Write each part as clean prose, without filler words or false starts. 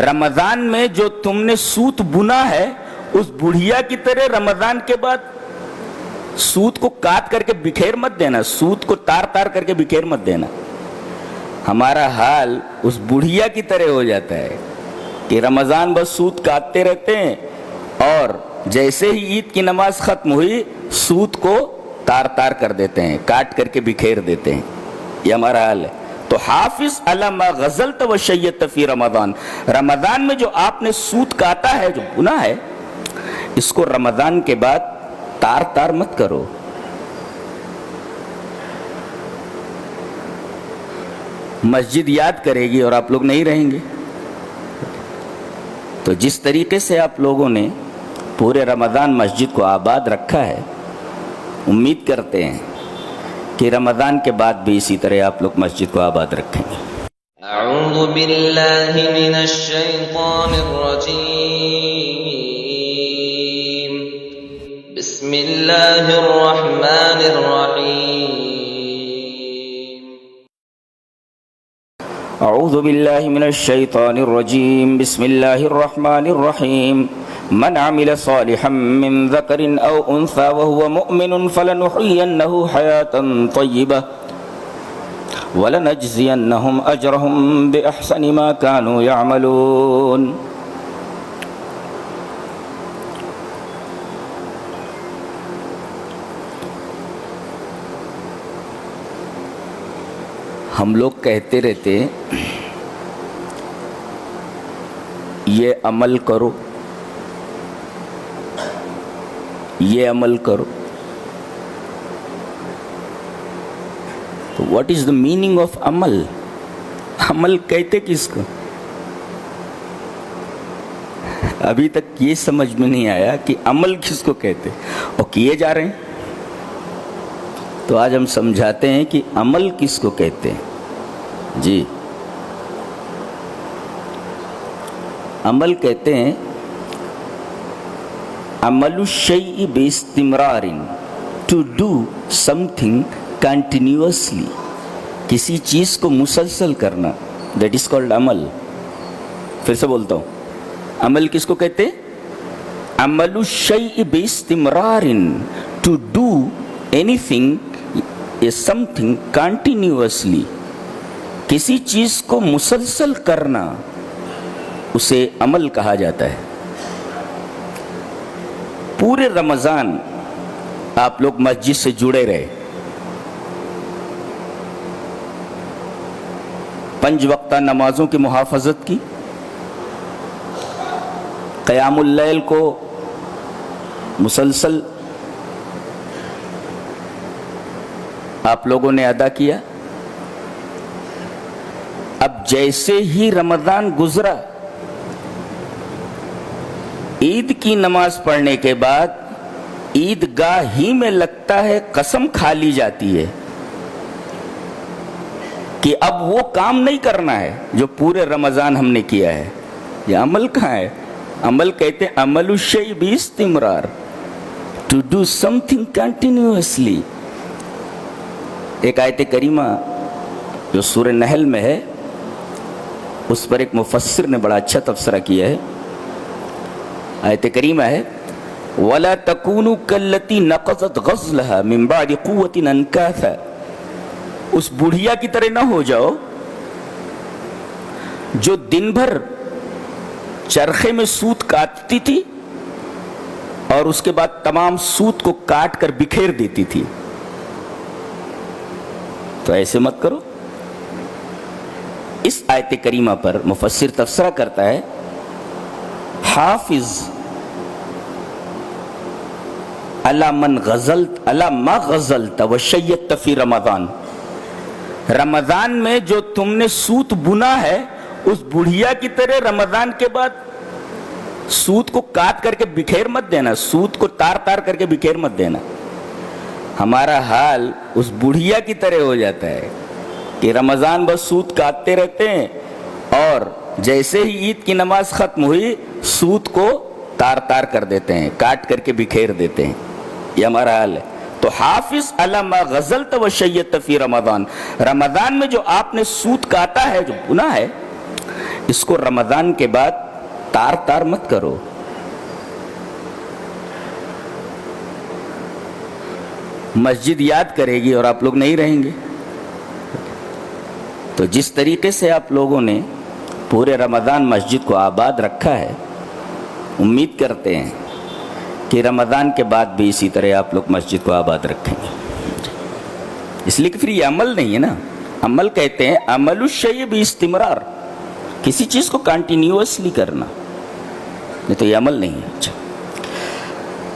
رمضان میں جو تم نے سوت بنا ہے اس بڑھیا کی طرح رمضان کے بعد سوت کو کاٹ کر کے بکھیر مت دینا، سوت کو تار تار کر کے بکھیر مت دینا۔ ہمارا حال اس بڑھیا کی طرح ہو جاتا ہے کہ رمضان بس سوت کاٹتے رہتے ہیں اور جیسے ہی عید کی نماز ختم ہوئی سوت کو تار تار کر دیتے ہیں، کاٹ کر کے بکھیر دیتے ہیں۔ یہ ہمارا حال ہے۔ تو حافظ علی ما غزلت و شیت فی رمضان، رمضان میں جو آپ نے سوت کاٹا ہے، جو گناہ ہے، اس کو رمضان کے بعد تار تار مت کرو۔ مسجد یاد کرے گی اور آپ لوگ نہیں رہیں گے۔ تو جس طریقے سے آپ لوگوں نے پورے رمضان مسجد کو آباد رکھا ہے، امید کرتے ہیں کہ رمضان کے بعد بھی اسی طرح آپ لوگ مسجد کو آباد رکھیں گے۔ اعوذ باللہ من الشیطان الرجیم، بسم اللہ الرحمن الرحیم۔ اعوذ باللہ من الشیطان الرجیم، بسم اللہ الرحمن الرحیم۔ من عمل صالحا من ذکر او انثى وهو مؤمن فلنحيينه حياة طیبة ولنجزینهم اجرهم باحسن ما كانوا يعملون۔ ہم لوگ کہتے رہتے یہ عمل کرو، یہ عمل کرو۔ What is the meaning of عمل؟ عمل کہتے کس کو؟ ابھی تک یہ سمجھ میں نہیں آیا کہ عمل کس کو کہتے اور کیے جا رہے ہیں۔ تو آج ہم سمجھاتے ہیں کہ عمل کس کو کہتے ہیں۔ جی، عمل کہتے ہیں عمل الشیء باستمرار، to do something continuously, کسی چیز کو مسلسل کرنا، دیٹ از کالڈ عمل۔ پھر سے بولتا ہوں، عمل کس کو کہتے ہیں؟ عمل الشیء باستمرار، ٹو ڈو اینی تھنگ یا سم تھنگ کنٹینیوسلی، کسی چیز کو مسلسل کرنا، اسے عمل کہا جاتا ہے۔ پورے رمضان آپ لوگ مسجد سے جڑے رہے، 5 وقتہ نمازوں کی محافظت کی، قیام اللیل کو مسلسل آپ لوگوں نے ادا کیا۔ اب جیسے ہی رمضان گزرا، عید کی نماز پڑھنے کے بعد عید گاہ ہی میں لگتا ہے قسم کھا لی جاتی ہے کہ اب وہ کام نہیں کرنا ہے جو پورے رمضان ہم نے کیا ہے۔ یہ عمل کہاں ہے؟ عمل کہتے ہیں عمل الشیء باستمرار، to do something continuously. ایک آیت کریمہ جو سورہ نحل میں ہے، اس پر ایک مفسر نے بڑا اچھا تبصرہ کیا ہے۔ آیت کریمہ ہے وَلَا تَكُونُوا كَالَّتِي نَقَضَتْ غَزْلَهَا مِن بَعْدِ قُوَّةٍ أَنْكَاثًا، اس بڑھیا کی طرح نہ ہو جاؤ جو دن بھر چرخے میں سوت کاٹتی تھی اور اس کے بعد تمام سوت کو کاٹ کر بکھیر دیتی تھی۔ تو ایسے مت کرو۔ اس آیت کریمہ پر مفسر تبصرہ کرتا ہے، حافظ علی ما غزلت و شیت فی رمضان، رمضان میں جو تم نے سوت بنا ہے اس بڑھیا کی طرح رمضان کے بعد سوت کو کاٹ کر کے بکھیر مت دینا، سوت کو تار تار کر کے بکھیر مت دینا۔ ہمارا حال اس بڑھیا کی طرح ہو جاتا ہے کہ رمضان بس سوت کاٹتے رہتے ہیں اور جیسے ہی عید کی نماز ختم ہوئی سوت کو تار تار کر دیتے ہیں، کاٹ کر کے بکھیر دیتے ہیں۔ یہ ہمارا حال ہے۔ تو حافظ علی ما غزلت و شیت فی رمضان، رمضان میں جو آپ نے سوت کاٹا ہے، جو گناہ ہے، اس کو رمضان کے بعد تار تار مت کرو. مسجد یاد کرے گی اور آپ لوگ نہیں رہیں گے. تو جس طریقے سے آپ لوگوں نے پورے رمضان مسجد کو آباد رکھا ہے، امید کرتے ہیں کہ رمضان کے بعد بھی اسی طرح آپ لوگ مسجد کو آباد رکھیں گے. اس لیے کہ پھر یہ عمل نہیں ہے نا. عمل کہتے ہیں عمل الشیء باستمرار، کسی چیز کو کنٹینیوسلی کرنا، نہیں تو یہ عمل نہیں ہے. اچھا،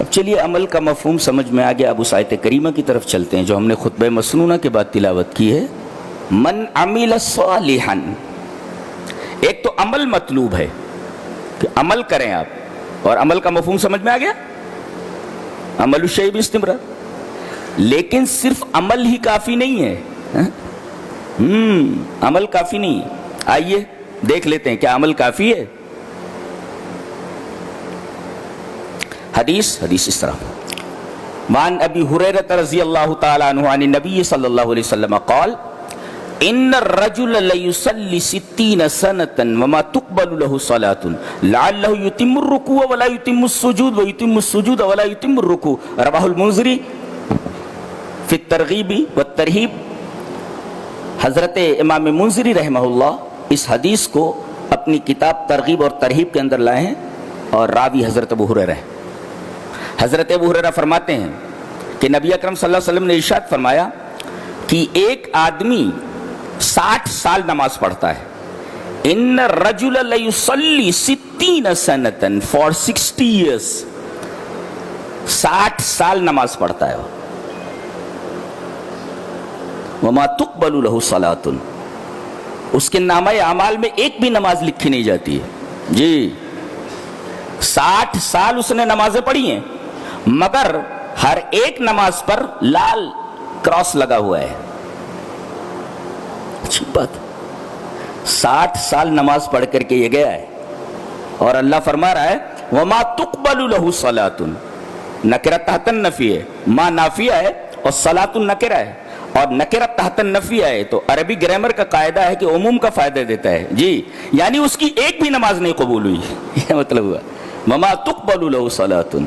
اب چلیے عمل کا مفہوم سمجھ میں آ گیا. اب اس آیت کریمہ کی طرف چلتے ہیں جو ہم نے خطبہ مسنونہ کے بعد تلاوت کی ہے. من عمل صالحا، ایک تو عمل مطلوب ہے کہ عمل کریں آپ، اور عمل کا مفہوم سمجھ میں آ گیا، عمل الشیء باستمرار. لیکن صرف عمل ہی کافی نہیں ہے. عمل کافی نہیں ہے. آئیے دیکھ لیتے ہیں کیا عمل کافی ہے. حدیث اس طرح وعن ابی ہریرہ رضی اللہ تعالی عنہ عن النبی صلی اللہ علیہ وسلم قال ان الرجل لیصلی 60 سنة وما تقبل له صلاة لعله يتم الركوع ولا يتم السجود ويتم السجود ولا يتم الركوع. رواه المنذری فی الترغیب والترہیب. حضرت امام منذری رحمہ اللہ اس حدیث کو اپنی کتاب ترغیب اور ترہیب کے اندر لائے ہیں، اور راوی حضرت ابو ہریرہ ہیں. حضرت ابو ہریرہ فرماتے ہیں کہ نبی اکرم صلی اللہ علیہ وسلم نے ارشاد فرمایا کہ ایک آدمی 60 سال نماز پڑھتا ہے. ان الرجل لیصلی 60 سنة for 60 years، 60 سال نماز پڑھتا ہے. وما تقبل له صلاة، اس کے نامہ اعمال میں ایک بھی نماز لکھی نہیں جاتی ہے. جی 60 سال اس نے نمازیں پڑھی ہیں، مگر ہر ایک نماز پر لال کراس لگا ہوا ہے. اچھی بات، 60 سال نماز پڑھ کر کے یہ گیا ہے، اور اللہ فرما رہا ہے وما تقبل له صلاة، نکرہ تحت النفی ہے، ما نافیہ ہے اور صلاۃ نکرہ ہے، اور نکرہ تحت النفی ہے تو عربی گرامر کا قاعدہ ہے کہ عموم کا فائدہ دیتا ہے. جی یعنی اس کی ایک بھی نماز نہیں قبول ہوئی. یہ مطلب ہوا وما تقبل له صلاة.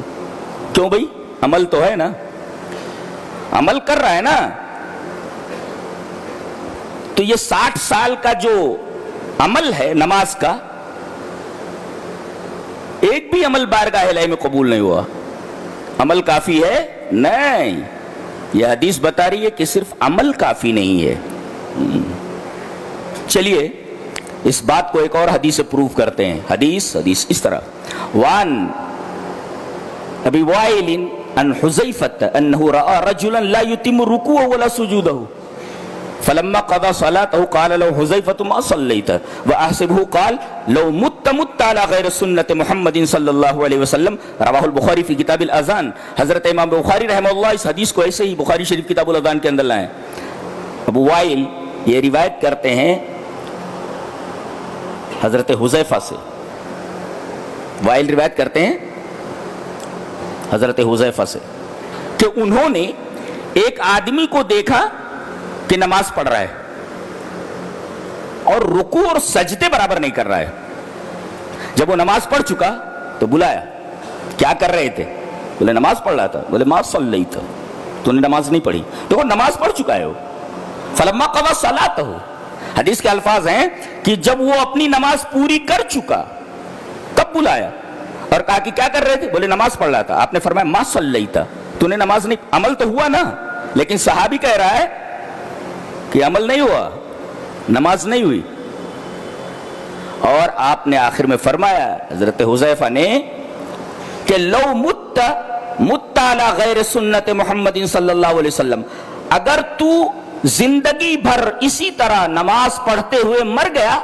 کیوں بھائی؟ عمل تو ہے نا، عمل کر رہا ہے نا. تو یہ 60 سال کا جو عمل ہے نماز کا، ایک بھی عمل بارگاہ الہی میں قبول نہیں ہوا. عمل کافی ہے؟ نہیں. یہ حدیث بتا رہی ہے کہ صرف عمل کافی نہیں ہے. چلیے اس بات کو ایک اور حدیث سے پروف کرتے ہیں. حدیث اس طرح وان ابی وائل عن حذیفۃ انه راى رجلا لا يتم ركوعه ولا سجوده فلما قضى صلاته قال له حذیفۃ ما صلیت واحسبه قال لو مت على غیر سنت محمد صلی اللہ علیہ وسلم. رواہ البخاری فی کتاب الاذان. حضرت امام بخاری رحمہ اللہ اس حدیث کو ایسے ہی بخاری شریف کتاب الاذان کے اندر لائیں. ابو وائل یہ روایت کرتے ہیں حضرت حذیفہ سے. وائل روایت کرتے ہیں حضرت حذیفہ سے کہ انہوں نے ایک آدمی کو دیکھا کہ نماز پڑھ رہا ہے اور رکوع اور سجدے برابر نہیں کر رہا ہے. جب وہ نماز پڑھ چکا تو بلایا، کیا کر رہے تھے؟ بولے نماز پڑھ رہا تھا. بولے ما صلیت، تو نے نماز نہیں پڑھی. دیکھو نماز پڑھ چکا ہے وہ. فلما قضى صلاته، حدیث کے الفاظ ہیں کہ جب وہ اپنی نماز پوری کر چکا تب بلایا اور کہا کہ کیا کر رہے تھے؟ بولے نماز پڑھ رہا تھا. آپ نے فرمایا ما صلیت، تو نے نماز نہیں. عمل تو ہوا نا، لیکن صحابی کہہ رہا ہے کہ عمل نہیں ہوا، نماز نہیں ہوئی. اور آپ نے آخر میں فرمایا حضرت حذیفہ نے کہ لو مت علی غیر سنت محمد صلی اللہ علیہ وسلم، اگر تو زندگی بھر اسی طرح نماز پڑھتے ہوئے مر گیا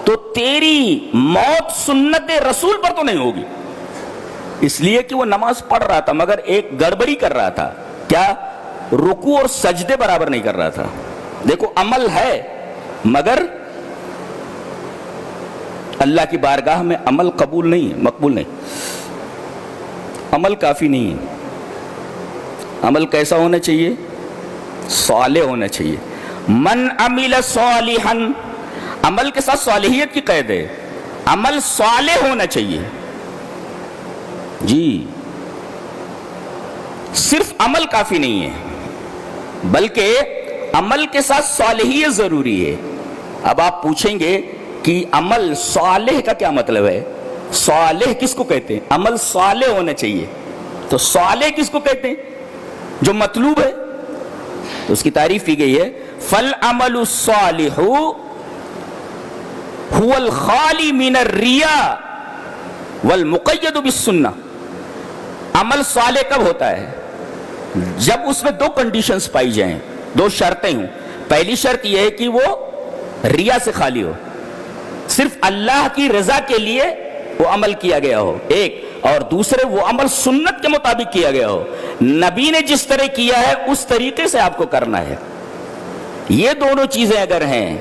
تو تیری موت سنت رسول پر تو نہیں ہوگی. اس لیے کہ وہ نماز پڑھ رہا تھا مگر ایک گڑبڑی کر رہا تھا. کیا؟ رکوع اور سجدے برابر نہیں کر رہا تھا. دیکھو عمل ہے مگر اللہ کی بارگاہ میں عمل قبول نہیں ہے، مقبول نہیں. عمل کافی نہیں ہے. عمل کیسا ہونا چاہیے؟ صالح ہونا چاہیے. من عمل صالحا، عمل کے ساتھ صالحیت کی قید ہے، عمل صالح ہونا چاہیے. جی صرف عمل کافی نہیں ہے بلکہ عمل کے ساتھ صالحیت ضروری ہے. اب آپ پوچھیں گے کہ عمل صالح کا کیا مطلب ہے؟ صالح کس کو کہتے ہیں؟ عمل صالح ہونا چاہیے. تو صالح کس کو کہتے ہیں؟ جو مطلوب ہے. تو اس کی تعریف کی گئی ہے فالعمل الصالح هو الخالی من الرياء والمقید بالسنہ. عمل صالح کب ہوتا ہے؟ جب اس میں دو کنڈیشنز پائی جائیں، دو شرطیں ہوں. پہلی شرط یہ ہے کہ وہ ریا سے خالی ہو، صرف اللہ کی رضا کے لیے وہ عمل کیا گیا ہو ایک، اور دوسرے وہ عمل سنت کے مطابق کیا گیا ہو، نبی نے جس طرح کیا ہے اس طریقے سے آپ کو کرنا ہے. یہ دونوں چیزیں اگر ہیں،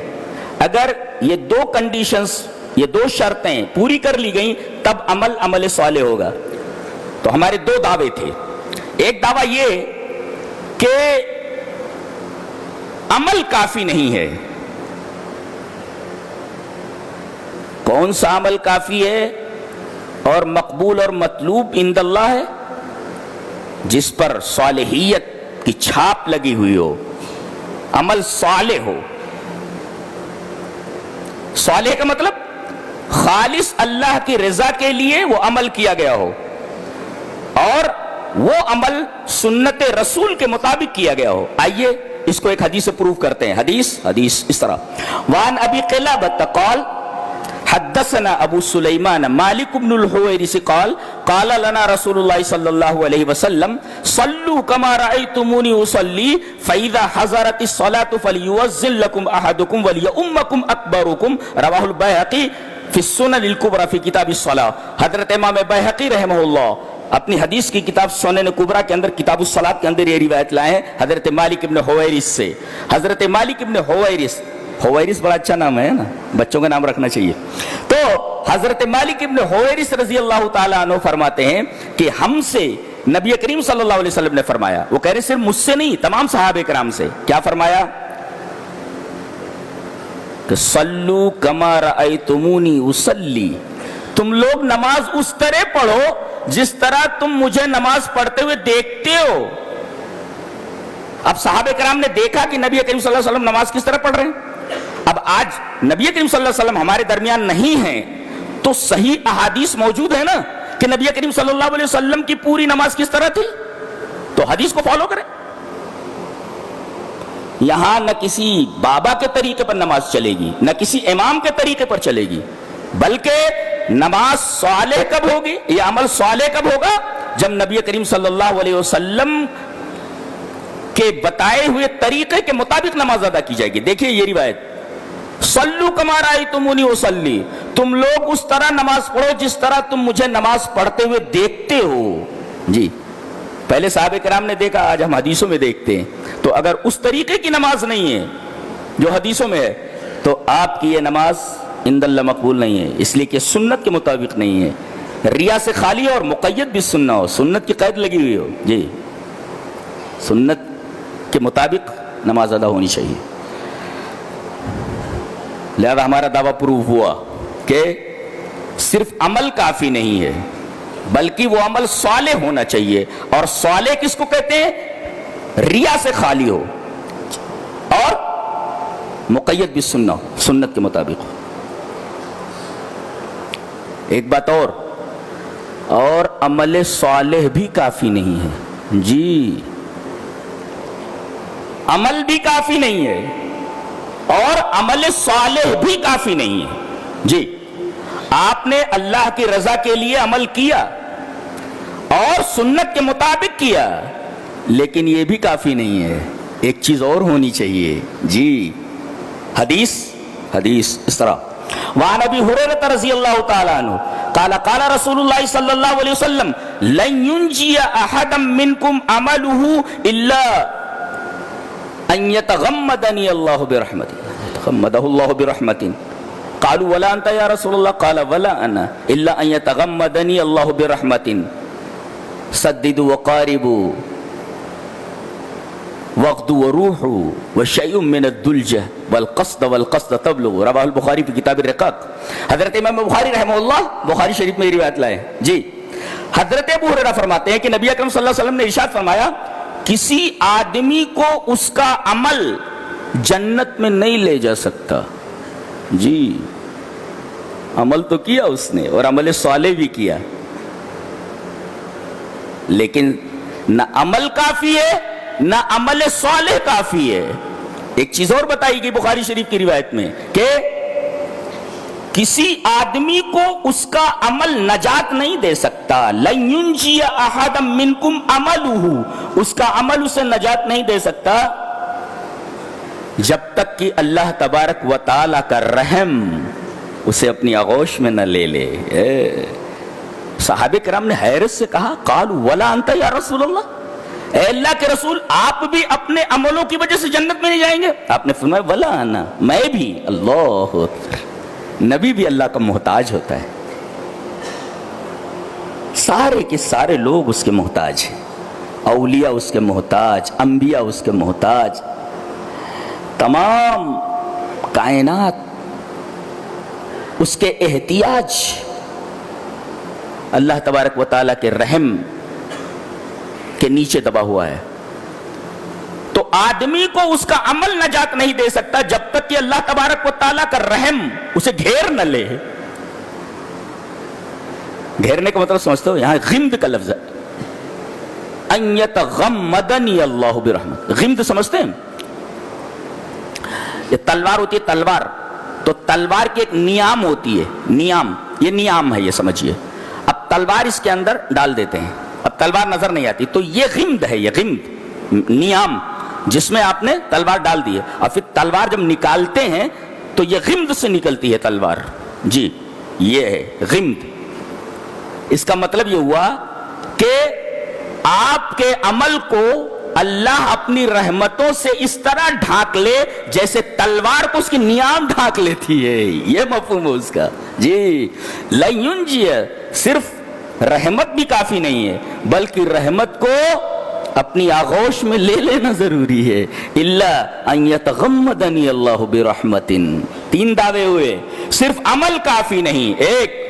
اگر یہ دو کنڈیشنز، یہ دو شرطیں پوری کر لی گئیں، تب عمل صالح ہوگا. تو ہمارے دو دعوے تھے. ایک دعویٰ یہ کہ عمل کافی نہیں ہے. کون سا عمل کافی ہے اور مقبول اور مطلوب عند اللہ ہے؟ جس پر صالحیت کی چھاپ لگی ہوئی ہو، عمل صالح ہو. صالح کا مطلب خالص اللہ کی رضا کے لیے وہ عمل کیا گیا ہو، اور وہ عمل سنت رسول کے مطابق کیا گیا ہو. آئیے اس کو ایک حدیث سے پروف کرتے ہیں. حدیث اس طرح: وان ابی قلابۃ قال حدثنا ابو سلیمان مالک بن الحویرث قال قال لنا رسول اللہ صلی اللہ علیہ وسلم صلوا كما رأيتموني اصلي فاذا حضرت الصلاة فليؤذن لكم احدكم وليؤمكم اکبركم. رواہ البیہقی فی السنن الکبریٰ فی کتاب الصلاۃ. حضرت امام بیہقی رحمہ اللہ اپنی حدیث کی کتاب سنن کبریٰ کے اندر کتاب الصلاۃ کے اندر یہ روایت لائے ہیں حضرت مالک ابن حویرث سے. حضرت مالک ابن حویرث بڑا اچھا نام ہے نا، بچوں کا نام رکھنا چاہیے. تو حضرت مالک ابن حویرث رضی اللہ تعالیٰ عنہ فرماتے ہیں کہ ہم سے نبی کریم صلی اللہ علیہ وسلم نے فرمایا، وہ کہہ رہے صرف مجھ سے نہیں، تمام صحابہ کرام سے. کیا فرمایا؟ کہ صلو کما رأیتمونی اصلی، تم لوگ نماز اس طرح پڑھو جس طرح تم مجھے نماز پڑھتے ہوئے دیکھتے ہو. اب صحابہ کرام نے دیکھا کہ نبی کریم صلی اللہ علیہ وسلم نماز کس طرح پڑھ رہے ہیں. اب آج نبی کریم صلی اللہ علیہ وسلم ہمارے درمیان نہیں ہیں تو صحیح احادیث موجود ہے نا کہ نبی کریم صلی اللہ علیہ وسلم کی پوری نماز کس طرح تھی. تو حدیث کو فالو کریں. یہاں نہ کسی بابا کے طریقے پر نماز چلے گی، نہ کسی امام کے طریقے پر چلے گی، بلکہ نماز صالح کب ہوگی، یہ عمل صالح کب ہوگا؟ جب نبی کریم صلی اللہ علیہ وسلم کے بتائے ہوئے طریقے کے مطابق نماز ادا کی جائے گی. دیکھیے یہ روایت: صلو کما رأیتمونی اصلی، تم لوگ اس طرح نماز پڑھو جس طرح تم مجھے نماز پڑھتے ہوئے دیکھتے ہو. جی پہلے صحابہ کرام نے دیکھا، آج ہم حدیثوں میں دیکھتے ہیں. تو اگر اس طریقے کی نماز نہیں ہے جو حدیثوں میں ہے تو آپ کی یہ نماز عند اللہ مقبول نہیں ہے، اس لیے کہ سنت کے مطابق نہیں ہے، ریا سے خالی اور مقید بھی سننا ہو، سنت کی قید لگی ہوئی ہو. جی سنت کے مطابق نماز ادا ہونی چاہیے. لہذا ہمارا دعویٰ پروف ہوا کہ صرف عمل کافی نہیں ہے بلکہ وہ عمل صالح ہونا چاہیے. اور صالح کس کو کہتے ہیں؟ ریا سے خالی ہو اور مقید بھی سننا ہو، سنت کے مطابق ہو. ایک بات اور عمل صالح بھی کافی نہیں ہے. جی عمل بھی کافی نہیں ہے اور عمل صالح بھی کافی نہیں ہے. جی آپ نے اللہ کی رضا کے لیے عمل کیا اور سنت کے مطابق کیا، لیکن یہ بھی کافی نہیں ہے، ایک چیز اور ہونی چاہیے. جی حدیث اس طرح: وعن ابی ہریرہ رضی اللہ تعالی عنہ قال قال رسول اللہ صلی اللہ علیہ وسلم لن ينجي احدا منكم عمله الا ان يتغمدني الله برحمته تغمده الله برحمته. قالوا ولا انت يا رسول الله قال ولا انا الا ان يتغمدني الله برحمته. سددوا وقاربوا واغدوا وروحوا وشيء من الدلجة والقصد والقصد تبلغ، رواہ البخاری فی کتاب الرقاق۔ حضرت امام بخاری رحمہ اللہ بخاری شریف میں یہ روایت لائے جی۔ حضرت ابو ہریرہ فرماتے ہیں کہ نبی اکرم صلی اللہ علیہ وسلم نے ارشاد فرمایا کسی آدمی کو اس کا عمل جنت میں نہیں لے جا سکتا جی۔ عمل تو کیا اس نے اور عمل صالح بھی کیا، لیکن نہ عمل کافی ہے نہ عمل صالح کافی ہے۔ ایک چیز اور بتائی گئی بخاری شریف کی روایت میں کہ کسی آدمی کو اس کا عمل نجات نہیں دے سکتا، لن ينجي احد منکم عملہ، اس کا عمل اسے نجات نہیں دے سکتا جب تک کہ اللہ تبارک و تعالی کا رحم اسے اپنی آغوش میں نہ لے لے۔ صحابہ کرام نے حیرت سے کہا قالوا ولا انت یا رسول اللہ، اے اللہ کے رسول آپ بھی اپنے عملوں کی وجہ سے جنت میں نہیں جائیں گے؟ آپ نے فرمایا ولا انا، میں بھی۔ اللہ اکبر، نبی بھی اللہ کا محتاج ہوتا ہے، سارے کے سارے لوگ اس کے محتاج ہیں، اولیاء اس کے محتاج، انبیاء اس کے محتاج، تمام کائنات اس کے احتیاج اللہ تبارک و تعالیٰ کے رحم کے نیچے دبا ہوا ہے۔ تو آدمی کو اس کا عمل نجات نہیں دے سکتا جب تک کہ اللہ تبارک و تعالیٰ کا رحم اسے گھیر نہ لے۔ گھیرنے کا مطلب سمجھتے ہو؟ یہاں غمد کا لفظ ہے، ان یتغمدنی اللہ برحمت۔ غمد سمجھتے ہیں؟ یہ تلوار ہوتی ہے، تلوار تو تلوار کی ایک نیام ہوتی ہے، نیام، یہ نیام ہے، یہ سمجھیے۔ اب تلوار اس کے اندر ڈال دیتے ہیں، اب تلوار نظر نہیں آتی، تو یہ غمد ہے، یہ غمد نیام جس میں آپ نے تلوار ڈال دی ہے، اور پھر تلوار جب نکالتے ہیں تو یہ غمد سے نکلتی ہے تلوار جی، یہ ہے غمد۔ اس کا مطلب یہ ہوا کہ آپ کے عمل کو اللہ اپنی رحمتوں سے اس طرح ڈھانک لے جیسے تلوار کو اس کی نیام ڈھانک لیتی ہے، یہ مفہوم ہے اس کا جی۔ لن ينجي، صرف رحمت بھی کافی نہیں ہے بلکہ رحمت کو اپنی آغوش میں لے لینا ضروری ہے۔ الا ان یتغمدنی اللہ برحمت، تین دعوے ہوئے، صرف عمل کافی نہیں، ایک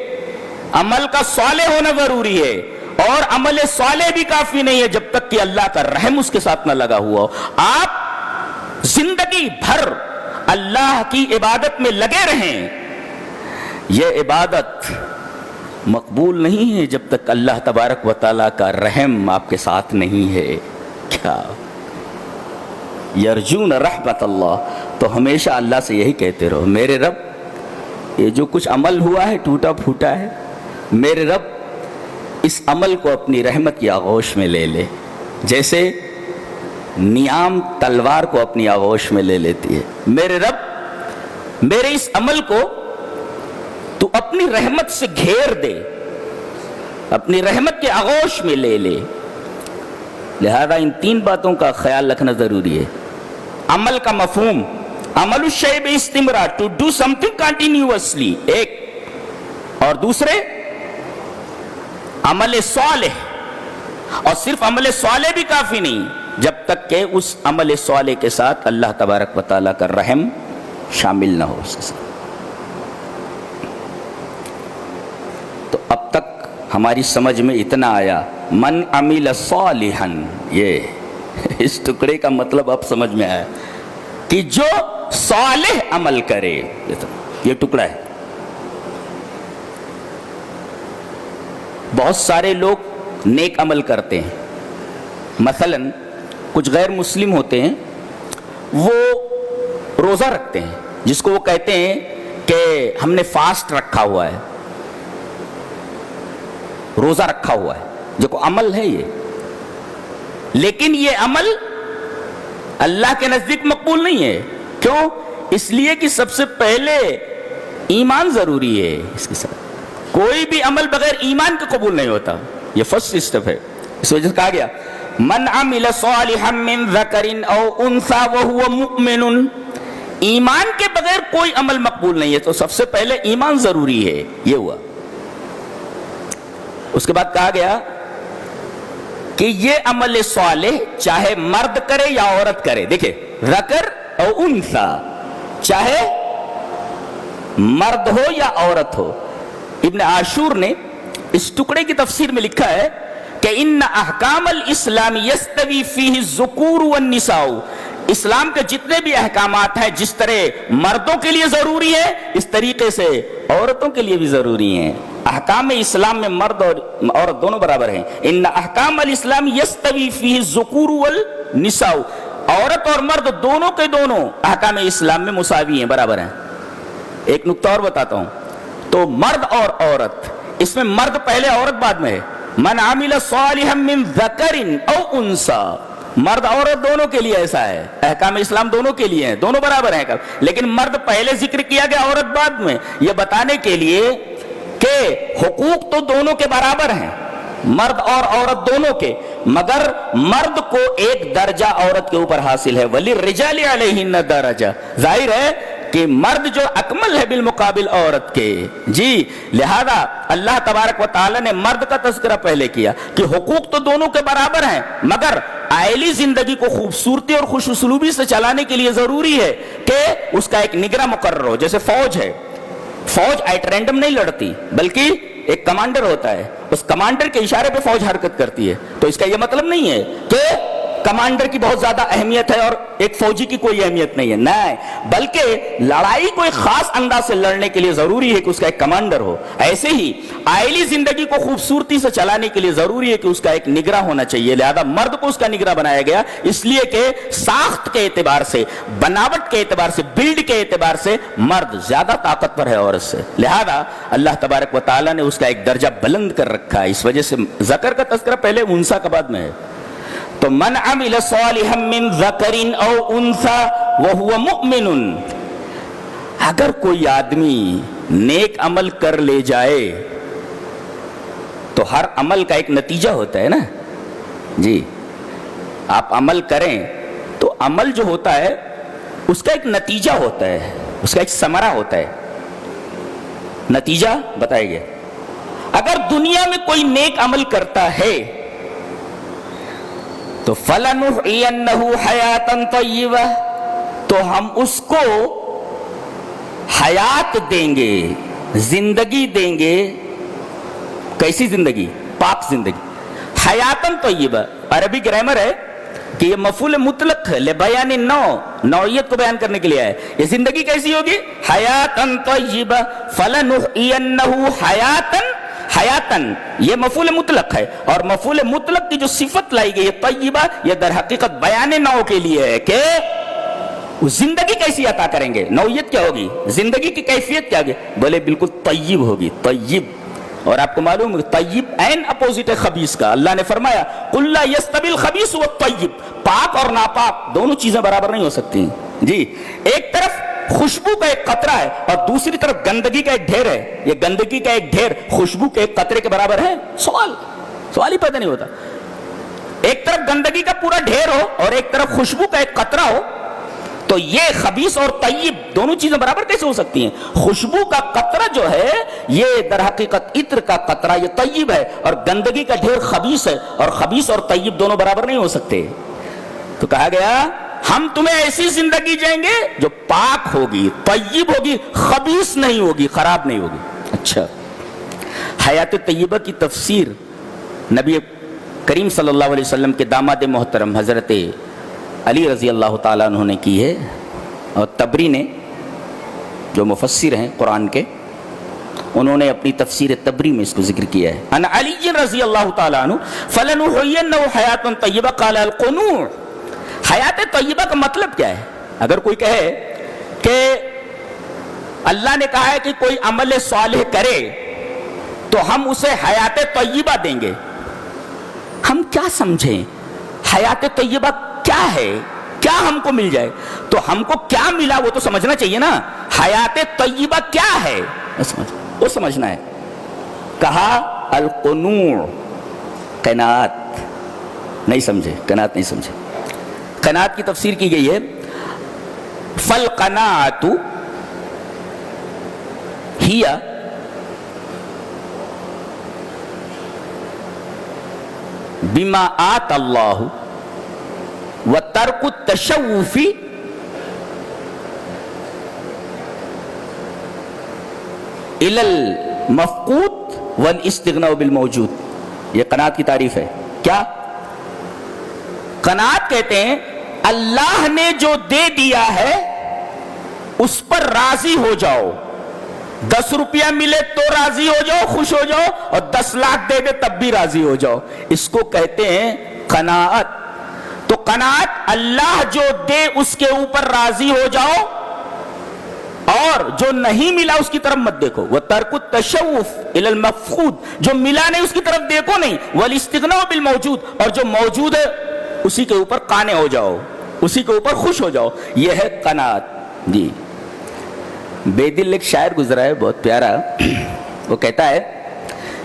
عمل کا صالح ہونا ضروری ہے، اور عمل صالح بھی کافی نہیں ہے جب تک کہ اللہ کا رحم اس کے ساتھ نہ لگا ہوا ہو۔ آپ زندگی بھر اللہ کی عبادت میں لگے رہیں، یہ عبادت مقبول نہیں ہے جب تک اللہ تبارک و تعالیٰ کا رحم آپ کے ساتھ نہیں ہے۔ کیا یرجون رحمت اللہ، تو ہمیشہ اللہ سے یہی کہتے رہو میرے رب یہ جو کچھ عمل ہوا ہے ٹوٹا پھوٹا ہے، میرے رب اس عمل کو اپنی رحمت کی آغوش میں لے لے، جیسے نیام تلوار کو اپنی آغوش میں لے لیتی ہے۔ میرے رب میرے اس عمل کو تو اپنی رحمت سے گھیر دے، اپنی رحمت کے آغوش میں لے لے۔ لہذا ان تین باتوں کا خیال رکھنا ضروری ہے۔ عمل کا مفہوم، عمل الشیء باستمرار، to do something continuously, ایک، اور دوسرے عمل صالح، اور صرف عمل صالح بھی کافی نہیں جب تک کہ اس عمل صالح کے ساتھ اللہ تبارک و تعالیٰ کا رحم شامل نہ ہو اس کے ساتھ۔ تو اب تک ہماری سمجھ میں اتنا آیا، من عمل صالحا، یہ اس ٹکڑے کا مطلب اب سمجھ میں آیا کہ جو صالح عمل کرے، یہ ٹکڑا ہے۔ بہت سارے لوگ نیک عمل کرتے ہیں، مثلا کچھ غیر مسلم ہوتے ہیں، وہ روزہ رکھتے ہیں جس کو وہ کہتے ہیں کہ ہم نے فاسٹ رکھا ہوا ہے، روزہ رکھا ہوا ہے، جو کو عمل ہے یہ، لیکن یہ عمل اللہ کے نزدیک مقبول نہیں ہے۔ کیوں؟ اس لیے کہ سب سے پہلے ایمان ضروری ہے اس کے ساتھ، کوئی بھی عمل بغیر ایمان کے قبول نہیں ہوتا، یہ فرسٹ اسٹیپ ہے۔ اس وجہ سے کہا گیا من عمل صالحا من ذکر او انثى وهو مؤمن، ایمان کے بغیر کوئی عمل مقبول نہیں ہے، تو سب سے پہلے ایمان ضروری ہے، یہ ہوا۔ اس کے بعد کہا گیا کہ یہ عمل صالح چاہے مرد کرے یا عورت کرے، دیکھیں ذکر او انثى، چاہے مرد ہو یا عورت ہو. ابن عاشور نے اس ٹکڑے کی تفسیر میں لکھا ہے کہ ان احکام الاسلام یستوی فیہ الذکور والنساء، اسلام کے جتنے بھی احکامات ہیں جس طرح مردوں کے لیے ضروری ہے اس طریقے سے عورتوں کے لیے بھی ضروری ہیں. احکام اسلام میں مرد اور عورت دونوں برابر ہیں. ان احکام الاسلام یستوی فیہ الذکور والنساء، عورت اور مرد دونوں کے دونوں احکام اسلام میں مساوی ہیں، برابر ہیں. ایک نکتہ اور بتاتا ہوں. تو مرد اور عورت، اس میں مرد پہلے عورت بعد میں ہے. من عمل صالحا من ذکر او انثى، مرد عورت دونوں کے لیے ایسا ہے. احکام اسلام دونوں کے لیے ہیں، دونوں برابر ہیں. لیکن مرد پہلے ذکر کیا گیا، عورت بعد میں، یہ بتانے کے لیے کہ حقوق تو دونوں کے برابر ہیں، مرد اور عورت دونوں کے، مگر مرد کو ایک درجہ عورت کے اوپر حاصل ہے. وَلِلرِّجَالِ عَلَيْهِنَّ دَرَجَةٌ، ظاہر ہے کہ مرد جو اکمل ہے بالمقابل عورت کے. جی لہذا اللہ تبارک و تعالی نے مرد کا تذکرہ پہلے کیا کہ حقوق تو دونوں کے برابر ہیں، مگر عائلی زندگی کو خوبصورتی اور خوش اسلوبی سے چلانے کے لیے ضروری ہے کہ اس کا ایک نگراں مقرر ہو. جیسے فوج ہے، فوج ایٹ رینڈم نہیں لڑتی بلکہ ایک کمانڈر ہوتا ہے، اس کمانڈر کے اشارے پہ فوج حرکت کرتی ہے. تو اس کا یہ مطلب نہیں ہے کہ کمانڈر کی بہت زیادہ اہمیت ہے اور ایک فوجی کی کوئی اہمیت نہیں ہے، نہیں، بلکہ لڑائی کو ایک خاص انداز سے لڑنے کے لیے ضروری ہے کہ اس کا ایک کمانڈر ہو. ایسے ہی عائلی زندگی کو خوبصورتی سے چلانے کے لیے ضروری ہے کہ اس کا ایک نگراں ہونا چاہیے. لہذا مرد کو اس کا نگراں بنایا گیا، اس لیے کہ ساخت کے اعتبار سے، بناوٹ کے اعتبار سے، بلڈ کے اعتبار سے مرد زیادہ طاقتور ہے عورت سے. لہذا اللہ تبارک و تعالیٰ نے اس کا ایک درجہ بلند کر رکھا ہے. اس وجہ سے ذکر کا تذکرہ پہلے انثیٰ کا بعد میں ہے. تو من عمل صالحا من ذکر او انثى وهو مؤمن، اگر کوئی آدمی نیک عمل کر لے جائے تو ہر عمل کا ایک نتیجہ ہوتا ہے نا. جی آپ عمل کریں تو عمل جو ہوتا ہے اس کا ایک نتیجہ ہوتا ہے، اس کا ایک ثمرہ ہوتا ہے. نتیجہ بتائے گا. اگر دنیا میں کوئی نیک عمل کرتا ہے تو فَلَنُحْيِيَنَّهُ حَيَاتًا طَيِّبَةً، تو ہم اس کو حیات دیں گے، زندگی دیں گے. کیسی زندگی؟ پاک زندگی. حیاتاً طیبہ عربی گرامر ہے کہ یہ مفعول مطلق ہے لبیان نوعیت کو بیان کرنے کے لیے ہے. یہ زندگی کیسی ہوگی؟ حیاتاً طیبہ. فَلَنُحْيِيَنَّهُ حیاتاً یہ مفعول مطلق ہے، اور مفعول مطلق کی جو صفت لائی گئی ہے طیبہ، یہ در حقیقت بیان نوع کے لیے ہے کہ زندگی کیسی عطا کریں گے. نوعیت کیا ہوگی؟ زندگی کی کیفیت کیا ہوگی؟ بولے بالکل طیب ہوگی. طیب، اور آپ کو معلوم ہے طیب عین اپوزٹ ہے خبیث کا. اللہ نے فرمایا قُلْ لَا يَسْتَوِي الْخَبِيثُ وَالطَّيِّبُ، پاک اور ناپاک دونوں چیزیں برابر نہیں ہو سکتی. جی ایک طرف خوشبو کا ایک قطرہ ہے اور دوسری طرف گندگی کا ایک ڈھیر ہے. یہ گندگی کا ایک ڈھیر خوشبو کے ایک قطرے کے برابر ہے؟ سوال ہی پیدا نہیں ہوتا. ایک طرف گندگی کا پورا ڈھیر ہو اور ایک طرف خوشبو کا ایک قطرہ ہو، تو یہ خبیث اور طیب دونوں چیزیں برابر کیسے ہو سکتی ہیں؟ خوشبو کا قطرہ جو ہے یہ در حقیقت عطر کا قطرہ یہ طیب ہے، اور گندگی کا ڈھیر خبیث ہے، اور خبیث اور طیب دونوں برابر نہیں ہو سکتے. تو کہا گیا ہم تمہیں ایسی زندگی دیں گے جو پاک ہوگی، طیب ہوگی، خبیث نہیں ہوگی، خراب نہیں ہوگی. اچھا، حیات طیبہ کی تفسیر نبی کریم صلی اللہ علیہ وسلم کے داماد محترم حضرت علی رضی اللہ تعالیٰ عنہ نے کی ہے، اور تبری نے جو مفسر ہیں قرآن کے، انہوں نے اپنی تفسیر تبری میں اس کو ذکر کیا ہے. ان علی رضی اللہ تعالیٰ عنہ فَلَنُحْيِيَنَّهُ حَيَاتًا طَيِّبَةً قَالَ الْقُنُوعُ. حیات طیبہ کا مطلب کیا ہے؟ اگر کوئی کہے کہ اللہ نے کہا ہے کہ کوئی عمل صالح کرے تو ہم اسے حیات طیبہ دیں گے، ہم کیا سمجھیں؟ حیات طیبہ کیا ہے؟ کیا ہم کو مل جائے؟ تو ہم کو کیا ملا وہ تو سمجھنا چاہیے نا. حیات طیبہ کیا ہے وہ سمجھنا ہے. کہا القنوع، قناعت. نہیں سمجھے؟ قناعت نہیں سمجھے. قناعت کی تفسیر کی گئی ہے فالقناعت ہی بما آت اللہ وترک التشوف الی المفقود والاستغناء بالموجود. یہ قناعت کی تعریف ہے. کیا قناعت کہتے ہیں اللہ نے جو دے دیا ہے اس پر راضی ہو جاؤ. 10 روپیہ ملے تو راضی ہو جاؤ, خوش ہو جاؤ, اور 10 لاکھ دے دے تب بھی راضی ہو جاؤ. اس کو کہتے ہیں قناعت. تو قناعت اللہ جو دے اس کے اوپر راضی ہو جاؤ, اور جو نہیں ملا اس کی طرف مت دیکھو. وَتَرْكُ التَّشَوُّفِ إِلَى الْمَفْقُودِ, جو ملا نہیں اس کی طرف دیکھو نہیں. وَالِاسْتِغْنَاءُ بِالْمَوْجُودِ, اور جو موجود ہے اسی کے اوپر قانع ہو جاؤ, اسی کے اوپر خوش ہو جاؤ. یہ ہے قناعت. جی بے دل ایک شاعر گزرا ہے بہت پیارا. وہ کہتا ہے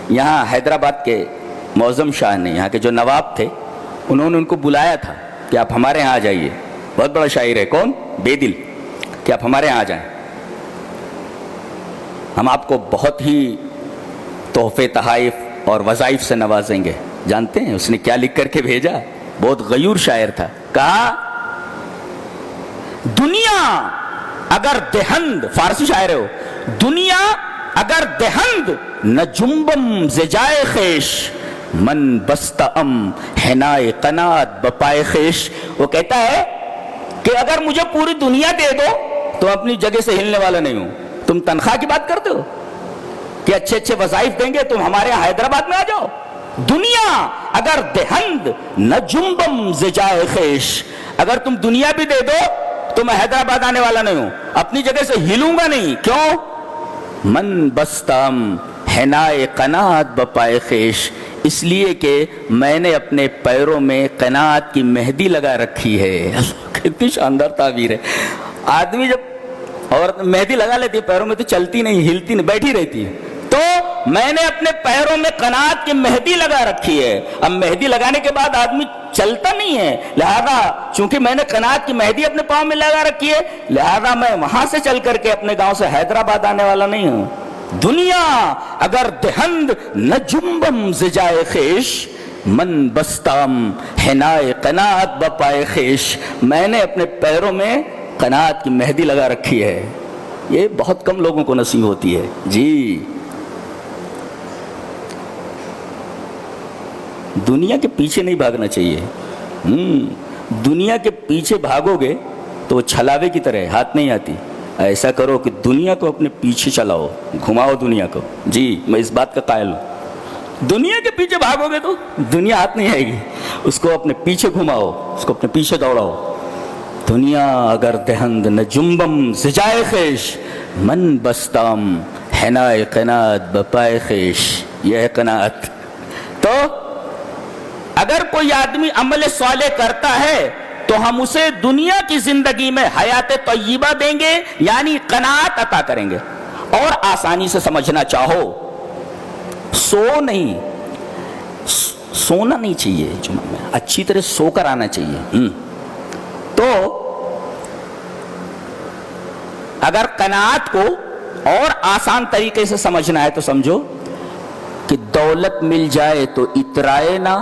یہاں حیدرآباد کے معظم شاہ نے, یہاں کے جو نواب تھے, انہوں نے ان کو بلایا تھا کہ آپ ہمارے یہاں آ جائیے. بہت بڑا شاعر ہے. کون؟ بے دل. کہ آپ ہمارے یہاں آ جائیں, ہم آپ کو بہت ہی تحفے تحائف اور وظائف سے نوازیں گے. جانتے ہیں اس نے کیا لکھ کر کے بھیجا؟ بہت غیور شاعر تھا. کہا دنیا اگر دہند, فارسی شاعر ہے وہ, دنیا اگر دہند نہ جنبم زجائے خیش, من بستہ ام حنائے قناعت بپائے خیش. وہ کہتا ہے کہ اگر مجھے پوری دنیا دے دو تو اپنی جگہ سے ہلنے والا نہیں ہوں. تم تنخواہ کی بات کرتے ہو کہ اچھے اچھے وظائف دیں گے, تم ہمارے یہاں حیدرآباد میں آ جاؤ. دنیا اگر دہند نہ جنبم زجائے خیش, اگر تم دنیا بھی دے دو تو میں حیدرآباد آنے والا نہیں ہوں, اپنی جگہ سے ہلوں گا نہیں. کیوں؟ من بستم حنائے قناعت بپائے خیش, اس لیے کہ میں نے اپنے پیروں میں قناعت کی مہندی لگا رکھی ہے. کتنی شاندار تعبیر ہے. آدمی جب عورت مہندی لگا لیتی ہے پیروں میں تو چلتی نہیں, ہلتی نہیں, بیٹھی رہتی ہے. تو میں نے اپنے پیروں میں قناعت کی مہندی لگا رکھی ہے. اب مہندی لگانے کے بعد آدمی چلتا نہیں ہے, لہذا چونکہ میں نے قناعت کی مہندی اپنے پاؤں میں لگا رکھی ہے, لہذا میں وہاں سے چل کر کے اپنے گاؤں سے حیدرآباد آنے والا نہیں ہوں. دنیا اگر دہند نہ جنبم زجائے خیش, من بستم حنائے قناعت بپائے خیش, میں نے اپنے پیروں میں قناعت کی مہندی لگا رکھی ہے. یہ بہت کم لوگوں کو نصیب ہوتی ہے. جی دنیا کے پیچھے نہیں بھاگنا چاہیے. دنیا کے پیچھے بھاگو گے تو وہ چھلاوے کی طرح ہاتھ نہیں آتی. ایسا کرو کہ دنیا کو اپنے پیچھے چلاؤ, گھماؤ دنیا کو. جی میں اس بات کا قائل ہوں. دنیا کے پیچھے بھاگو گے تو دنیا ہاتھ نہیں آئے گی, اس کو اپنے پیچھے گھماؤ, اس کو اپنے پیچھے دوڑاؤ. دنیا اگر دہند نہ جنبم زجائے خیش, من بستم حنائے قناعت بپائے خیش. یہ ہے قناعت. تو اگر کوئی آدمی عمل صالح کرتا ہے تو ہم اسے دنیا کی زندگی میں حیات طیبہ دیں گے, یعنی قناعت عطا کریں گے. اور آسانی سے سمجھنا چاہو, سونا نہیں چاہیے جمعہ میں, اچھی طرح سو کر آنا چاہیے. تو اگر قناعت کو اور آسان طریقے سے سمجھنا ہے تو سمجھو کہ دولت مل جائے تو اترائے نہ,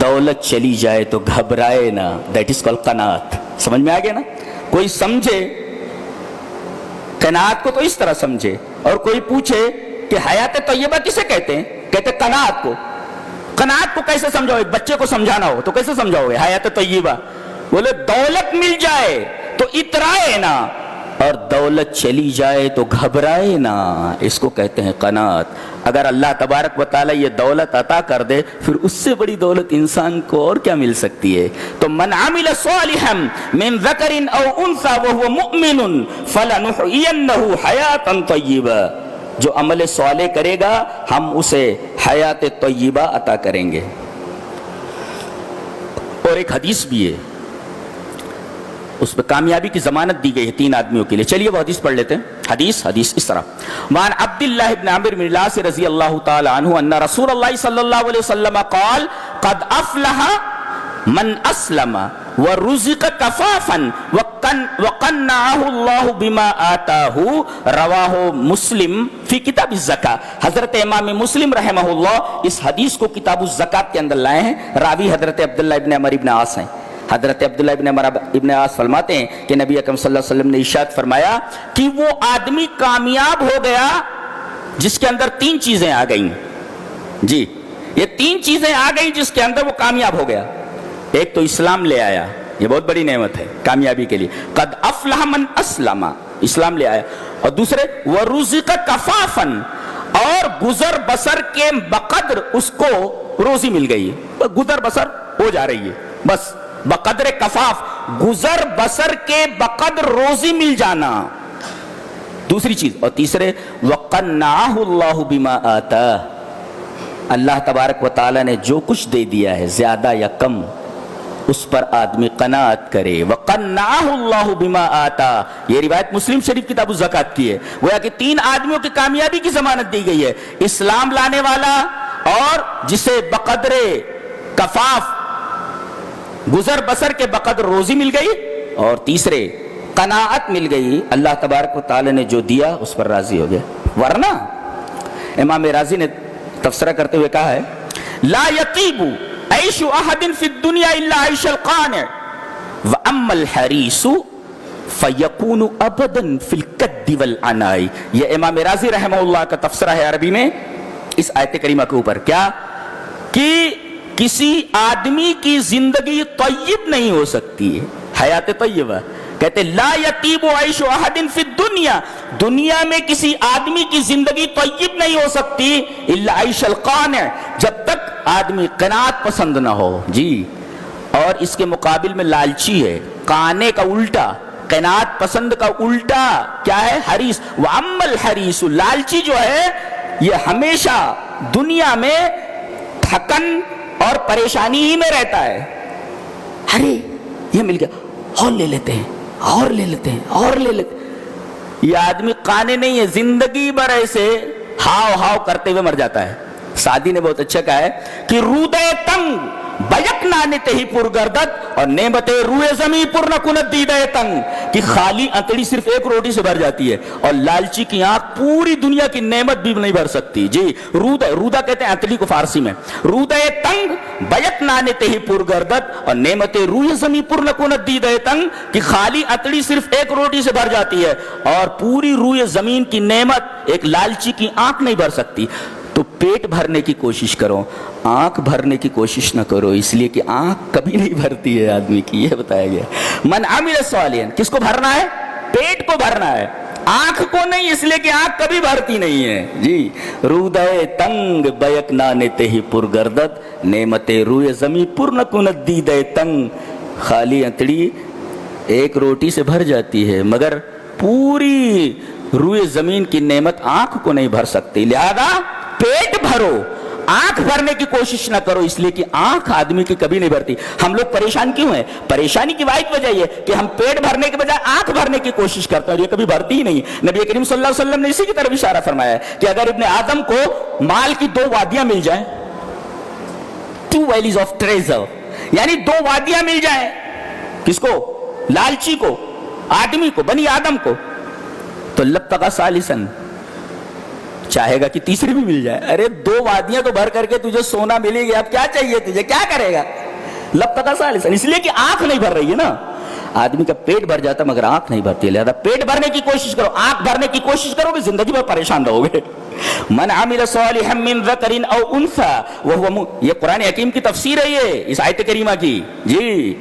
دولت چلی جائے تو گھبرائے نہ. دیٹ از کالڈ قناعت. سمجھ میں آ گیا نا؟ کوئی سمجھے قناعت کو تو اس طرح سمجھے, اور کوئی پوچھے کہ حیات طیبہ کسے کہتے ہیں, کہتے قناعت کو. قناعت کو کیسے سمجھاؤ؟ ایک بچے کو سمجھانا ہو تو کیسے سمجھاؤ گے حیات طیبہ؟ بولے دولت مل جائے تو اترائے نہ, اور دولت چلی جائے تو گھبرائے نہ. اس کو کہتے ہیں قناعت. اگر اللہ تبارک و تعالی یہ دولت عطا کر دے, پھر اس سے بڑی دولت انسان کو اور کیا مل سکتی ہے؟ تو من عمل صالحا من ذکر او انثى وهو مؤمن فلنحيينه حیاتا طیبہ. جو عمل صالح کرے گا ہم اسے حیات طیبہ عطا کریں گے. اور ایک حدیث بھی ہے, اس پہ کامیابی کی ضمانت دی گئی ہے 3 آدمیوں کے لیے. چلیے وہ حدیث پڑھ لیتے ہیں. حدیث اس طرح, وعن عبداللہ بن عمرو بن العاص رضی اللہ تعالی عنہ ان رسول اللہ صلی اللہ علیہ وسلم قال قد افلح من اسلم ورزق کفافا وقنعه اللہ بما آتاہ. رواہ مسلم فی کتاب الزکاة. حضرت امام مسلم رحمہ اللہ اس حدیث کو کتاب الزکاة کے اندر لائے ہیں. راوی حضرت عبداللہ ابن عمر ابن عاص ہیں. حضرت عبداللہ ابن عمر ابن عاص فرماتے ہیں کہ نبی اکرم صلی اللہ علیہ وسلم نے ارشاد فرمایا کہ وہ آدمی کامیاب ہو گیا جس کے اندر 3 چیزیں آ گئیں. جی یہ 3 چیزیں آ گئیں جس کے اندر وہ کامیاب ہو گیا. ایک تو اسلام لے آیا, یہ بہت بڑی نعمت ہے کامیابی کے لیے. قد افلح من اسلم, اسلام لے آیا. اور دوسرے ورزق کفافن, اور گزر بسر کے بقدر اس کو روزی مل گئی, گزر بسر ہو جا رہی ہے بس, بقدر کفاف, گزر بسر کے بقدر روزی مل جانا. دوسری چیز. اور تیسرے وقنعہ اللہ بما آتا, اللہ تبارک و تعالی نے جو کچھ دے دیا ہے زیادہ یا کم اس پر آدمی قناعت کرے. وقنعہ اللہ بما آتا, یہ روایت مسلم شریف کتاب الزکات کی ہے. گویا کہ 3 آدمیوں کی کامیابی کی ضمانت دی گئی ہے, اسلام لانے والا, اور جسے بقدر کفاف گزر بسر کے بقدر روزی مل گئی, اور تیسرے قناعت مل گئی, اللہ تبارک و تعالی نے جو دیا اس پر راضی ہو گیا. ورنہ امام رازی نے تفسیرہ کرتے ہوئے کہا ہے لا یطیب عیش احد فی الدنیا الا عیش القانع واما الحریص فیکون ابدا فی الکد والعناء. یہ امام رازی رحمہ اللہ کا تفسیرہ ہے عربی میں اس آیت کریمہ کے اوپر. کیا کہ کسی آدمی کی زندگی طیب نہیں ہو سکتی, حیات طیبہ. کہتے لا یطیب عیش احد فی الدنیا, دنیا میں کسی آدمی کی زندگی طیب نہیں ہو سکتی الا عیش القانع, جب تک آدمی قناعت پسند نہ ہو. جی اور اس کے مقابل میں لالچی ہے, قانے کا الٹا, قناعت پسند کا الٹا کیا ہے؟ حریص. واما الحریص, لالچی جو ہے یہ ہمیشہ دنیا میں تھکن اور پریشانی ہی میں رہتا ہے. ارے یہ مل گیا, اور لے لیتے ہیں, اور لے لیتے ہیں, اور لے لیتے ہیں. یہ آدمی قانے نہیں ہے, زندگی بھر ایسے ہاؤ ہاؤ کرتے ہوئے مر جاتا ہے. سعدی نے بہت اچھا کہا ہے کہ رودے تنگ بیک نانتے ہی پر گردت اور نعمت روئے زمیں پر نکنت دیدے تنگ, کہ خالی انتڑی صرف ایک روٹی سے بھر جاتی ہے اور لالچی کی آنکھ پوری دنیا کی نعمت بھی نہیں بھر سکتی. جی رودا کہتے ہیں انتڑی کو فارسی میں. رودے تنگ بیک نانتے ہی پر گردت اور نعمت روئے زمیں پر نکنت دیدے تنگ, کہ خالی انتڑی صرف ایک روٹی سے بھر جاتی ہے اور پوری روئے زمین کی نعمت ایک لالچی کی آنکھ نہیں بھر سکتی. تو پیٹ بھرنے کی کوشش کرو, آنکھ بھرنے کی کوشش نہ کرو, اس لیے کہ آنکھ کبھی نہیں بھرتی ہے آدمی کی. یہ بتایا گیا من عمل صالحا, کس کو بھرنا ہے؟ پیٹ کو بھرنا ہے, آنکھ کو نہیں, اس لیے کہ آنکھ کبھی بھرتی نہیں ہے. جی رودے تنگ بیک نانتے ہی پر گردت نعمت روئے زمیں پر نکنت دیدے تنگ, خالی انتڑی ایک روٹی سے بھر جاتی ہے مگر پوری روئے زمین کی نعمت آنکھ کو نہیں بھر سکتی. لہذا پیٹ بھرو, آنکھ بھرنے کی کوشش نہ کرو, اس لیے کہ آنکھ آدمی کی کبھی نہیں بھرتی. ہم لوگ پریشان کیوں ہیں؟ پریشانی کی واحد وجہ یہ کہ ہم پیٹ بھرنے کے بجائے آنکھ بھرنے کی کوشش کرتے ہیں, اور یہ کبھی بھرتی ہی نہیں. نبی کریم صلی اللہ علیہ وسلم نے اسی کی طرف اشارہ فرمایا ہے کہ اگر ابن آدم کو مال کی 2 وادیاں مل جائیں, 2 ویلیز آف ٹریزر, یعنی 2 وادیاں مل جائیں, کس کو؟ لالچی کو, آدمی کو, بنی آدم کو, تو لبتغى ثالثا, چاہے گا کہ تیسری بھی مل جائے. ارے 2 وادیاں تو بھر کر کے تجھے سونا ملے گی, اب کیا چاہیے تجھے, کیا کرے گا؟ لبتغى ثالثا, اس لیے کہ آنکھ نہیں بھر رہی ہے نا. آدمی کا پیٹ بھر جاتا مگر آنکھ نہیں بھرتی. لہذا پیٹ بھرنے کی کوشش کرو, آنکھ بھرنے کی کوشش کرو گے زندگی بھر پریشان رہو گے. من عمل صالحا من ذکر او انثى وهو, یہ قرآن حکیم کی تفسیر ہے, یہ اس آیت کریمہ کی. جی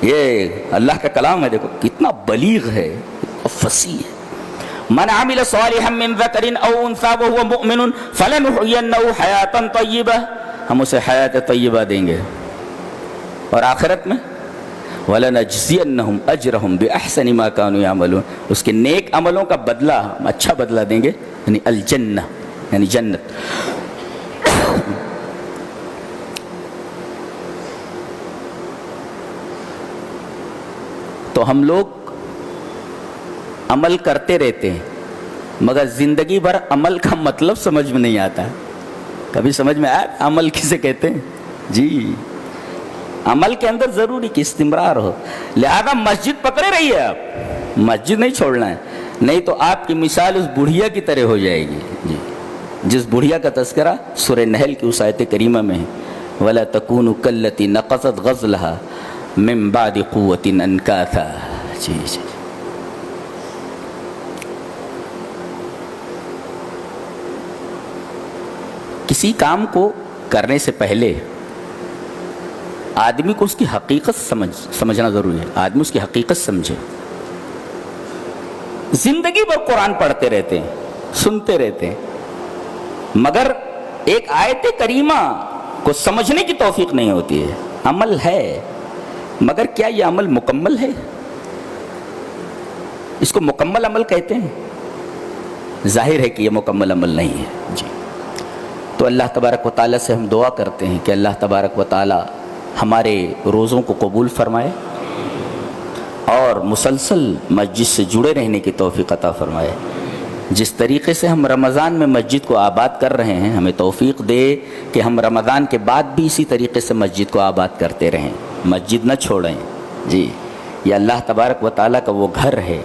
یہ اللہ کا کلام ہے, دیکھو کتنا بلیغ ہے, فصیح ہے. من عمل صالحا من ذکر او انثى وهو مؤمن فلنحيينه حیاتا طیبہ, ہم اسے حیات طیبہ دیں گے, اور آخرت میں وَلَنَجْزِيَنَّهُمْ أَجْرَهُمْ بِأَحْسَنِ مَا كَانُوا يَعْمَلُونَ, اس کے نیک عملوں کا بدلہ ہم اچھا بدلہ دیں گے, یعنی الجنہ, یعنی جنت. تو ہم لوگ عمل کرتے رہتے ہیں مگر زندگی بھر عمل کا مطلب سمجھ میں نہیں آتا. کبھی سمجھ میں آیا عمل کسے کہتے ہیں؟ جی عمل کے اندر ضروری کہ استمرار ہو. لہذا مسجد پکڑے رہیے, آپ مسجد نہیں چھوڑنا ہے, نہیں تو آپ کی مثال اس بڑھیا کی طرح ہو جائے گی. جی جس بڑھیا کا تذکرہ سورہ نحل کی اس آیت کریمہ میں ہے, وَلَا تَكُونُوا كَالَّتِي نَقَضَتْ غَزْلَهَا مِن بَعْدِ قُوَّةٍ أَنْكَاثًا. جی جی کسی کام کو کرنے سے پہلے آدمی کو اس کی حقیقت سمجھنا ضروری ہے. آدمی اس کی حقیقت سمجھے. زندگی بھر قرآن پڑھتے رہتے ہیں, سنتے رہتے ہیں, مگر ایک آیت کریمہ کو سمجھنے کی توفیق نہیں ہوتی ہے. عمل ہے مگر کیا یہ عمل مکمل ہے؟ اس کو مکمل عمل کہتے ہیں؟ ظاہر ہے کہ یہ مکمل عمل نہیں ہے. جی تو اللہ تبارک و تعالیٰ سے ہم دعا کرتے ہیں کہ اللہ تبارک و تعالیٰ ہمارے روزوں کو قبول فرمائے اور مسلسل مسجد سے جڑے رہنے کی توفیق عطا فرمائے. جس طریقے سے ہم رمضان میں مسجد کو آباد کر رہے ہیں, ہمیں توفیق دے کہ ہم رمضان کے بعد بھی اسی طریقے سے مسجد کو آباد کرتے رہیں, مسجد نہ چھوڑیں. جی یہ اللہ تبارک و تعالیٰ کا وہ گھر ہے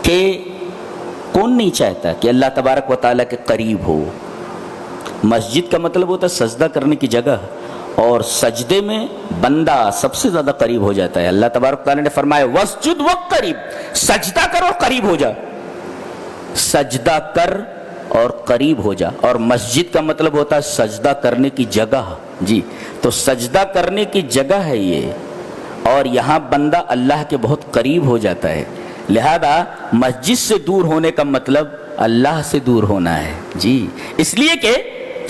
کہ کون نہیں چاہتا کہ اللہ تبارک و تعالیٰ کے قریب ہو. مسجد کا مطلب ہوتا ہے سجدہ کرنے کی جگہ, اور سجدے میں بندہ سب سے زیادہ قریب ہو جاتا ہے. اللہ تبارک و تعالیٰ نے فرمایا وسجد وقترب, سجدہ کر اور قریب ہو جا. سجدہ کر اور قریب ہو جا. اور مسجد کا مطلب ہوتا ہے سجدہ کرنے کی جگہ. جی تو سجدہ کرنے کی جگہ ہے یہ, اور یہاں بندہ اللہ کے بہت قریب ہو جاتا ہے. لہذا مسجد سے دور ہونے کا مطلب اللہ سے دور ہونا ہے. جی اس لیے کہ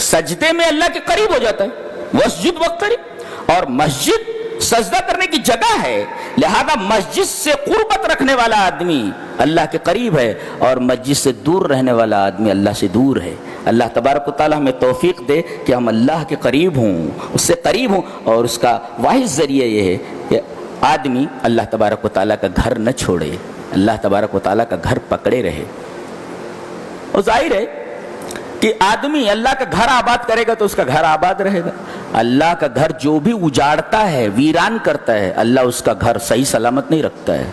سجدے میں اللہ کے قریب ہو جاتا ہے. وسجد وقترب, اور مسجد سجدہ کرنے کی جگہ ہے. لہذا مسجد سے قربت رکھنے والا آدمی اللہ کے قریب ہے, اور مسجد سے دور رہنے والا آدمی اللہ سے دور ہے. اللہ تبارک و تعالی ہمیں توفیق دے کہ ہم اللہ کے قریب ہوں, اس سے قریب ہوں, اور اس کا واحد ذریعہ یہ ہے کہ آدمی اللہ تبارک و تعالیٰ کا گھر نہ چھوڑے, اللہ تبارک و تعالیٰ کا گھر پکڑے رہے. اور ظاہر ہے کہ آدمی اللہ کا گھر آباد کرے گا تو اس کا گھر آباد رہے گا. اللہ کا گھر جو بھی اجاڑتا ہے, ویران کرتا ہے, اللہ اس کا گھر صحیح سلامت نہیں رکھتا ہے.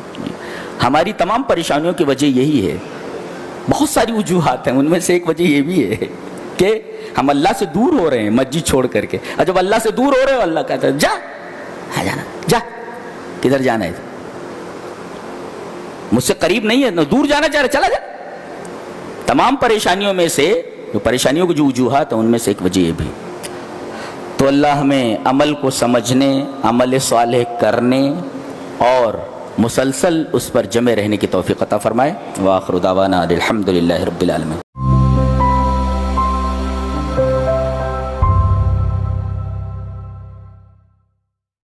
ہماری تمام پریشانیوں کی وجہ یہی ہے. بہت ساری وجوہات ہیں, ان میں سے ایک وجہ یہ بھی ہے کہ ہم اللہ سے دور ہو رہے ہیں مسجد چھوڑ کر کے. اور جب اللہ سے دور ہو رہے ہو, اللہ کہتا ہے جا, ہاں جانا, جا, کدھر جانا ہے, مجھ سے قریب نہیں ہے, دور جانا چاہ رہے, چلا جا. تمام پریشانیوں میں سے پریشانیوں کی جو وجوہات ہیں ان میں سے ایک وجہ یہ بھی. تو اللہ ہمیں عمل کو سمجھنے, عمل صالح کرنے اور مسلسل اس پر جمع رہنے کی توفیق عطا فرمائے. وآخر دعوانا الحمدللہ رب العالمین.